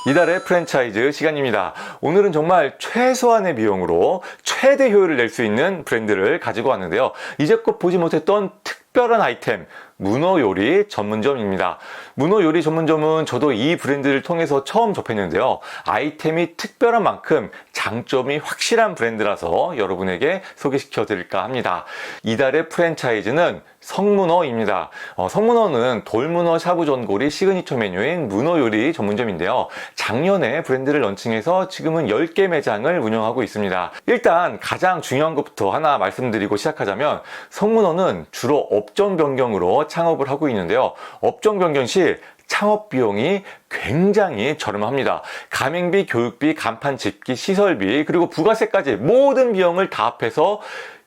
이달의 프랜차이즈 시간입니다. 오늘은 정말 최소한의 비용으로 최대 효율을 낼 수 있는 브랜드를 가지고 왔는데요. 이제껏 보지 못했던 특별한 아이템, 문어 요리 전문점입니다. 문어 요리 전문점은 저도 이 브랜드를 통해서 처음 접했는데요. 아이템이 특별한 만큼 장점이 확실한 브랜드라서 여러분에게 소개시켜 드릴까 합니다. 이달의 프랜차이즈는 성문어입니다. 성문어는 돌문어 샤브전골이 시그니처 메뉴인 문어 요리 전문점인데요. 작년에 브랜드를 런칭해서 지금은 10개 매장을 운영하고 있습니다. 일단 가장 중요한 것부터 하나 말씀드리고 시작하자면 성문어는 주로 업종 변경으로 창업을 하고 있는데요. 업종 변경 시 창업 비용이 굉장히 저렴합니다. 가맹비, 교육비, 간판 집기, 시설비, 그리고 부가세까지 모든 비용을 다 합해서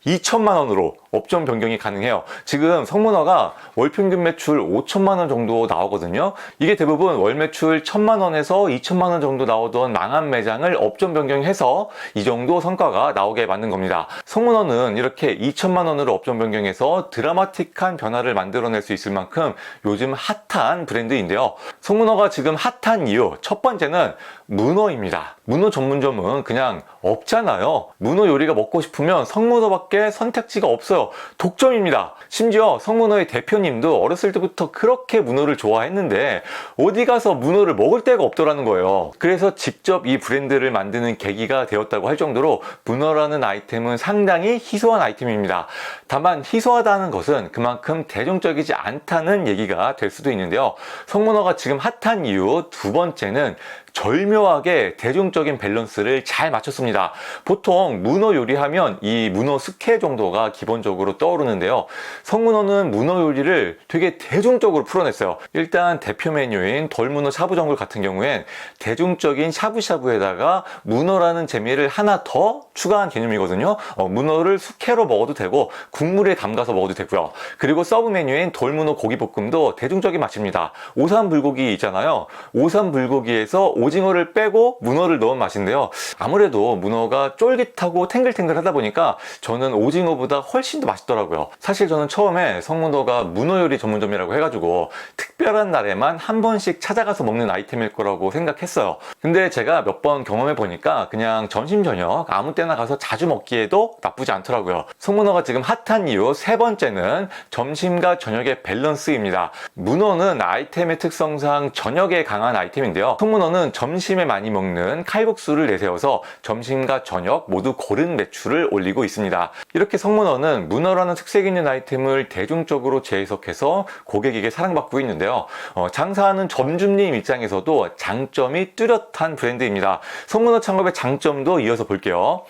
2천만 원으로 업종 변경이 가능해요. 지금 성문어가 월 평균 매출 5천만 원 정도 나오거든요. 이게 대부분 월 매출 1천만 원에서 2천만 원 정도 나오던 망한 매장을 업종 변경해서 이 정도 성과가 나오게 만든 겁니다. 성문어는 이렇게 2천만 원으로 업종 변경해서 드라마틱한 변화를 만들어낼 수 있을 만큼 요즘 핫한 브랜드인데요. 성문어가 지금 핫한 이유 첫 번째는 문어입니다. 문어 전문점은 그냥 없잖아요. 문어 요리가 먹고 싶으면 성문어밖에 선택지가 없어요. 독점입니다. 심지어 성문어의 대표님도 어렸을 때부터 그렇게 문어를 좋아했는데 어디 가서 문어를 먹을 데가 없더라는 거예요. 그래서 직접 이 브랜드를 만드는 계기가 되었다고 할 정도로 문어라는 아이템은 상당히 희소한 아이템입니다. 다만 희소하다는 것은 그만큼 대중적이지 않다는 얘기가 될 수도 있는데요. 성문어가 지금 핫한 이유 두 번째는 절묘하게 대중적인 밸런스를 잘 맞췄습니다. 보통 문어 요리하면 이 문어 숙회 정도가 기본적으로 떠오르는데요. 성문어는 문어 요리를 되게 대중적으로 풀어냈어요. 일단 대표 메뉴인 돌문어 샤브전골 같은 경우엔 대중적인 샤브샤브에다가 문어라는 재미를 하나 더 추가한 개념이거든요. 문어를 숙회로 먹어도 되고 국물에 담가서 먹어도 되고요. 그리고 서브 메뉴인 돌문어 고기볶음도 대중적인 맛입니다. 오삼불고기 있잖아요. 오삼불고기에서 오징어를 빼고 문어를 넣은 맛인데요. 아무래도 문어가 쫄깃하고 탱글탱글 하다 보니까 저는 오징어보다 훨씬 더 맛있더라고요. 사실 저는 처음에 성문어가 문어 요리 전문점이라고 해가지고 특별한 날에만 한 번씩 찾아가서 먹는 아이템일 거라고 생각했어요. 근데 제가 몇 번 경험해 보니까 그냥 점심 저녁 아무 때나 가서 자주 먹기에도 나쁘지 않더라고요. 성문어가 지금 핫한 이유 세 번째는 점심과 저녁의 밸런스입니다. 문어는 아이템의 특성상 저녁에 강한 아이템인데요. 성문어는 점심에 많이 먹는 칼국수를 내세워서 점심과 저녁 모두 고른 매출을 올리고 있습니다. 이렇게 성문어는 문어라는 특색 있는 아이템을 대중적으로 재해석해서 고객에게 사랑받고 있는데요. 장사하는 점주님 입장에서도 장점이 뚜렷한 브랜드입니다. 성문어 창업의 장점도 이어서 볼게요.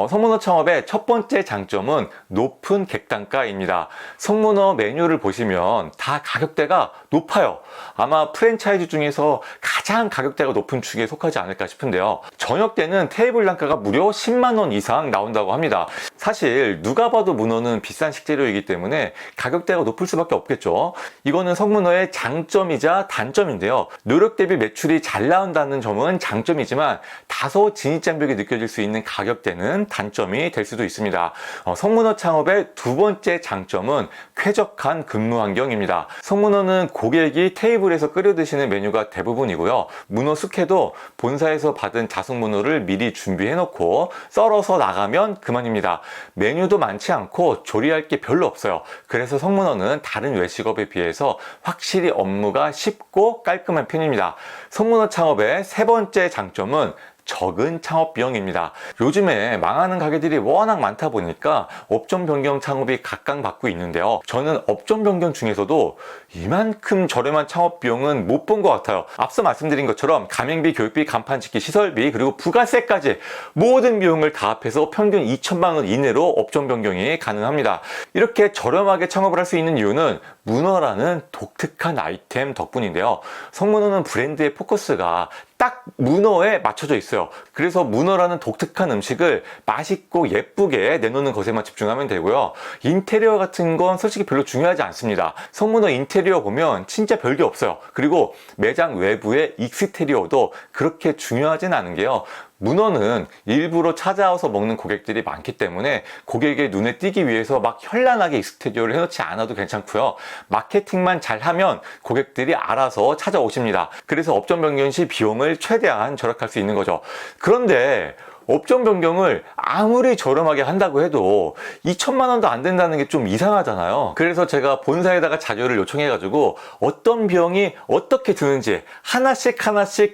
성문어 창업의 첫 번째 장점은 높은 객단가입니다. 성문어 메뉴를 보시면 다 가격대가 높아요. 아마 프랜차이즈 중에서 가장 가격대가 높은 축에 속하지 않을까 싶은데요. 저녁 때는 테이블 단가가 무려 10만 원 이상 나온다고 합니다. 사실 누가 봐도 문어는 비싼 식재료이기 때문에 가격대가 높을 수밖에 없겠죠. 이거는 성문어의 장점이자 단점인데요. 노력 대비 매출이 잘 나온다는 점은 장점이지만 다소 진입장벽이 느껴질 수 있는 가격대는 단점이 될 수도 있습니다. 성문어 창업의 두 번째 장점은 쾌적한 근무 환경입니다. 성문어는 고객이 테이블에서 끓여 드시는 메뉴가 대부분이고요. 문어 숙회도 본사에서 받은 자숙문어를 미리 준비해 놓고 썰어서 나가면 그만입니다. 메뉴도 많지 않고 조리할 게 별로 없어요. 그래서 성문어는 다른 외식업에 비해서 확실히 업무가 쉽고 깔끔한 편입니다. 성문어 창업의 세 번째 장점은 적은 창업 비용입니다. 요즘에 망하는 가게들이 워낙 많다 보니까 업종 변경 창업이 각광받고 있는데요. 저는 업종 변경 중에서도 이만큼 저렴한 창업 비용은 못 본 것 같아요. 앞서 말씀드린 것처럼 가맹비, 교육비, 간판 짓기, 시설비, 그리고 부가세까지 모든 비용을 다 합해서 평균 2천만 원 이내로 업종 변경이 가능합니다. 이렇게 저렴하게 창업을 할 수 있는 이유는 문어라는 독특한 아이템 덕분인데요. 성문어는 브랜드의 포커스가 딱 문어에 맞춰져 있어요. 그래서 문어라는 독특한 음식을 맛있고 예쁘게 내놓는 것에만 집중하면 되고요. 인테리어 같은 건 솔직히 별로 중요하지 않습니다. 성문어 인테리어 보면 진짜 별게 없어요. 그리고 매장 외부의 익스테리어도 그렇게 중요하진 않은 게요. 문어는 일부러 찾아와서 먹는 고객들이 많기 때문에 고객의 눈에 띄기 위해서 막 현란하게 익스테리어를 해놓지 않아도 괜찮고요. 마케팅만 잘하면 고객들이 알아서 찾아오십니다. 그래서 업종 변경 시 비용을 최대한 절약할 수 있는 거죠. 그런데 업종 변경을 아무리 저렴하게 한다고 해도 2천만 원도 안 된다는 게 좀 이상하잖아요. 그래서 제가 본사에다가 자료를 요청해가지고 어떤 비용이 어떻게 드는지 하나씩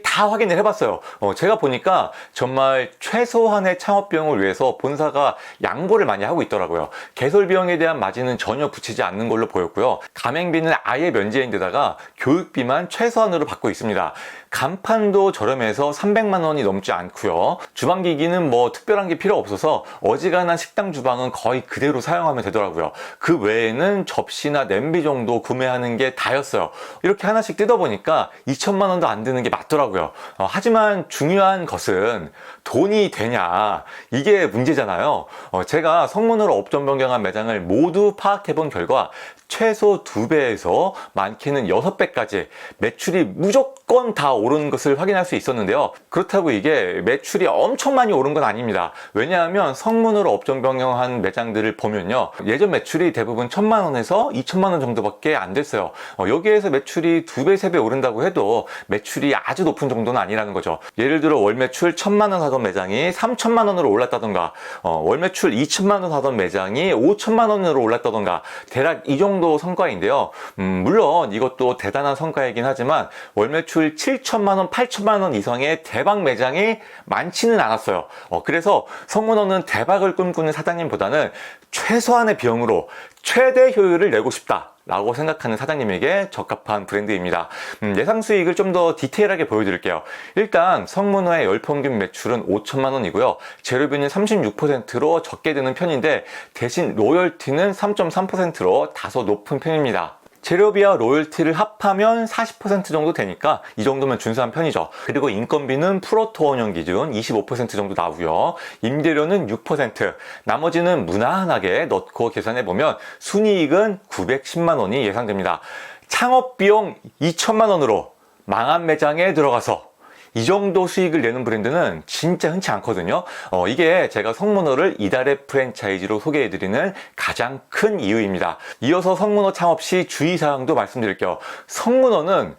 다 확인을 해봤어요. 제가 보니까 정말 최소한의 창업 비용을 위해서 본사가 양보를 많이 하고 있더라고요. 개설 비용에 대한 마진은 전혀 붙이지 않는 걸로 보였고요. 가맹비는 아예 면제인데다가 교육비만 최소한으로 받고 있습니다. 간판도 저렴해서 300만 원이 넘지 않고요. 주방기기는 뭐 특별한 게 필요 없어서 어지간한 식당 주방은 거의 그대로 사용하면 되더라고요. 그 외에는 접시나 냄비 정도 구매하는 게 다였어요. 이렇게 하나씩 뜯어보니까 2천만 원도 안 드는 게 맞더라고요. 하지만 중요한 것은 돈이 되냐, 이게 문제잖아요. 제가 성문으로 업종 변경한 매장을 모두 파악해본 결과 최소 2배에서 많게는 6배까지 매출이 무조건 다 오른 것을 확인할 수 있었는데요. 그렇다고 이게 매출이 엄청 많이 오른 건 아닙니다. 왜냐하면 성문으로 업종 변경한 매장들을 보면요, 예전 매출이 대부분 1,000만 원에서 2천만 원 정도밖에 안 됐어요. 여기에서 매출이 2배, 3배 오른다고 해도 매출이 아주 높은 정도는 아니라는 거죠. 예를 들어 월 매출 1,000만 원 하던 매장이 3천만 원으로 올랐다던가, 월 매출 2천만 원 하던 매장이 5천만 원으로 올랐다던가, 대략 이 정도 성과인데요. 물론 이것도 대단한 성과이긴 하지만 월 매출 7천만 원, 8천만 원 이상의 대박 매장이 많지는 않았어요. 그래서 성문어는 대박을 꿈꾸는 사장님보다는 최소한의 비용으로 최대 효율을 내고 싶다 라고 생각하는 사장님에게 적합한 브랜드입니다. 예상 수익을 좀 더 디테일하게 보여드릴게요. 일단 성문어의 열평균 매출은 5천만 원이고요. 재료비는 36%로 적게 드는 편인데 대신 로열티는 3.3%로 다소 높은 편입니다. 재료비와 로열티를 합하면 40% 정도 되니까 이 정도면 준수한 편이죠. 그리고 인건비는 프로토 운영 기준 25% 정도 나오고요. 임대료는 6%, 나머지는 무난하게 넣고 계산해보면 순이익은 910만 원이 예상됩니다. 창업비용 2천만 원으로 망한 매장에 들어가서 이 정도 수익을 내는 브랜드는 진짜 흔치 않거든요. 이게 제가 성문어를 이달의 프랜차이즈로 소개해드리는 가장 큰 이유입니다. 이어서 성문어 창업 시 주의사항도 말씀드릴게요. 성문어는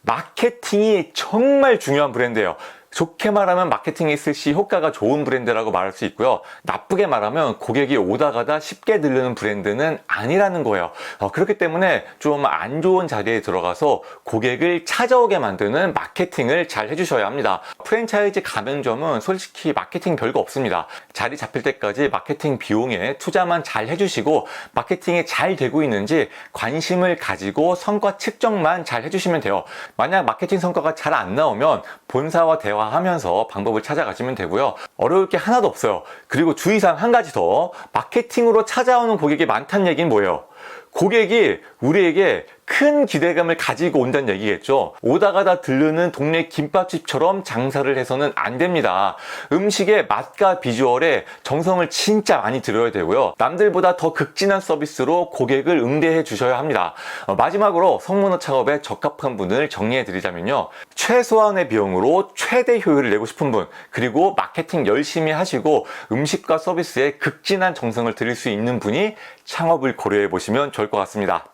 마케팅이 정말 중요한 브랜드예요. 좋게 말하면 마케팅에 쓸 시 효과가 좋은 브랜드라고 말할 수 있고요. 나쁘게 말하면 고객이 오다 가다 쉽게 들르는 브랜드는 아니라는 거예요. 그렇기 때문에 좀 안 좋은 자리에 들어가서 고객을 찾아오게 만드는 마케팅을 잘 해주셔야 합니다. 프랜차이즈 가맹점은 솔직히 마케팅 별거 없습니다. 자리 잡힐 때까지 마케팅 비용에 투자만 잘 해주시고 마케팅이 잘 되고 있는지 관심을 가지고 성과 측정만 잘 해주시면 돼요. 만약 마케팅 성과가 잘 안 나오면 본사와 대화하면서 방법을 찾아가시면 되고요. 어려울 게 하나도 없어요. 그리고 주의사항 한 가지 더, 마케팅으로 찾아오는 고객이 많다는 얘기는 뭐예요? 고객이 우리에게 큰 기대감을 가지고 온다는 얘기겠죠. 오다 가다 들르는 동네 김밥집처럼 장사를 해서는 안 됩니다. 음식의 맛과 비주얼에 정성을 진짜 많이 들여야 되고요. 남들보다 더 극진한 서비스로 고객을 응대해 주셔야 합니다. 마지막으로 성문어 창업에 적합한 분을 정리해 드리자면요, 최소한의 비용으로 최대 효율을 내고 싶은 분, 그리고 마케팅 열심히 하시고 음식과 서비스에 극진한 정성을 들일 수 있는 분이 창업을 고려해 보시면 좋을 것 같습니다.